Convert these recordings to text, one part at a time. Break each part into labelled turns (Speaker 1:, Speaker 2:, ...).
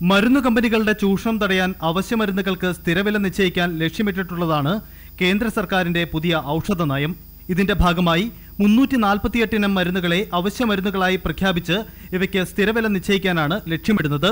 Speaker 1: മരുന്ന് കമ്പനികളുടെ ചൂഷണം തടയാൻ അവശ്യ മരുന്നുകൾക്ക് സ്ഥിരവില നിശ്ചയിക്കാൻ ലക്ഷ്യമിട്ടിട്ടുള്ളതാണ് കേന്ദ്ര സർക്കാരിന്റെ പുതിയ ഔഷധ നയം. ഇതിന്റെ ഭാഗമായി 348 ഇനം മരുന്നുകളെ അവശ്യ മരുന്നുകളായി പ്രഖ്യാപിച്ച് ഇവയ്ക്ക് സ്ഥിരവില നിശ്ചയിക്കാനാണ് ലക്ഷ്യമിടുന്നത്.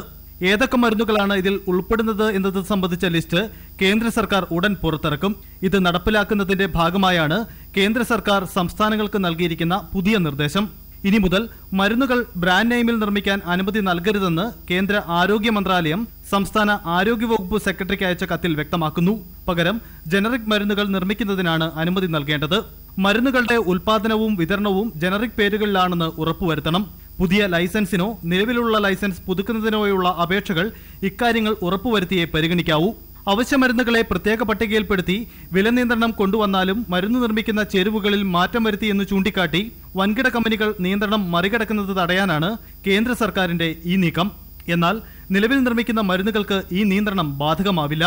Speaker 1: ഏതൊക്കെ മരുന്നുകളാണ് ഇതിൽ ഉൾപ്പെടുന്നത് എന്നത് സംബന്ധിച്ച ലിസ്റ്റ് കേന്ദ്ര സർക്കാർ ഉടൻ പുറത്തിറക്കും. ഇത് നടപ്പിലാക്കുന്നതിന്റെ ഭാഗമായാണ് കേന്ദ്ര സർക്കാർ സംസ്ഥാനങ്ങൾക്ക് നൽകിയിരിക്കുന്ന പുതിയ നിർദ്ദേശം. ഇനി മുതൽ മരുന്നുകൾ ബ്രാൻഡ് നെയിമിൽ നിർമ്മിക്കാൻ അനുമതി നൽകരുതെന്ന് കേന്ദ്ര ആരോഗ്യ മന്ത്രാലയം സംസ്ഥാന ആരോഗ്യവകുപ്പ് സെക്രട്ടറിക്ക് അയച്ച കത്തിൽ വ്യക്തമാക്കുന്നു. പകരം ജനറിക് മരുന്നുകൾ നിർമ്മിക്കുന്നതിനാണ് അനുമതി നൽകേണ്ടത്. മരുന്നുകളുടെ ഉൽപാദനവും വിതരണവും ജനറിക് പേരുകളിലാണെന്ന് ഉറപ്പുവരുത്തണം. പുതിയ ലൈസൻസിനോ നിലവിലുള്ള ലൈസൻസ് പുതുക്കുന്നതിനോയുള്ള അപേക്ഷകൾ ഇക്കാര്യങ്ങൾ ഉറപ്പുവരുത്തിയേ പരിഗണിക്കാവൂ. അവശ്യ മരുന്നുകളെ പ്രത്യേക പട്ടികയിൽപ്പെടുത്തി വില നിയന്ത്രണം കൊണ്ടുവന്നാലും മരുന്ന് നിർമ്മിക്കുന്ന ചേരുവകളിൽ മാറ്റം വരുത്തിയെന്ന് ചൂണ്ടിക്കാട്ടി വൻകിട കമ്പനികൾ നിയന്ത്രണം മറികടക്കുന്നത് തടയാനാണ് കേന്ദ്ര സർക്കാരിന്റെ ഈ നീക്കം. എന്നാൽ നിലവിൽ നിർമ്മിക്കുന്ന മരുന്നുകൾക്ക് ഈ നിയന്ത്രണം ബാധകമാവില്ല.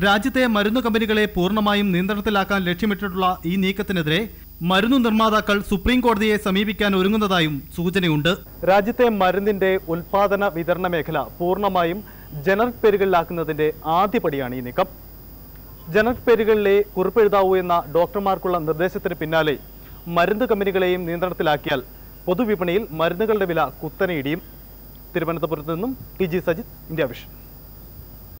Speaker 1: രാജ്യത്തെ മരുന്ന് കമ്പനികളെ പൂർണ്ണമായും നിയന്ത്രണത്തിലാക്കാൻ ലക്ഷ്യമിട്ടിട്ടുള്ള ഈ നീക്കത്തിനെതിരെ മരുന്നു നിർമ്മാതാക്കൾ സുപ്രീം കോടതിയെ സമീപിക്കാൻ ഒരുങ്ങുന്നതായും സൂചനയുണ്ട്. രാജ്യത്തെ മരുന്നിന്റെ ഉൽപാദന വിതരണ മേഖല പൂർണ്ണമായും ജനറിക് പേരുകളിലാക്കുന്നതിന്റെ ആദ്യപടിയാണ് ഈ നീക്കം. ജനറിക് പേരുകളിലെ കുറിപ്പെഴുതാവൂ എന്ന ഡോക്ടർമാർക്കുള്ള നിർദ്ദേശത്തിന് പിന്നാലെ മരുന്ന് കമ്പനികളെയും നിയന്ത്രണത്തിലാക്കിയാൽ പൊതുവിപണിയിൽ മരുന്നുകളുടെ വില കുത്തനെ ഇടിയും. തിരുവനന്തപുരത്ത് നിന്നും T G Sajith, India vision.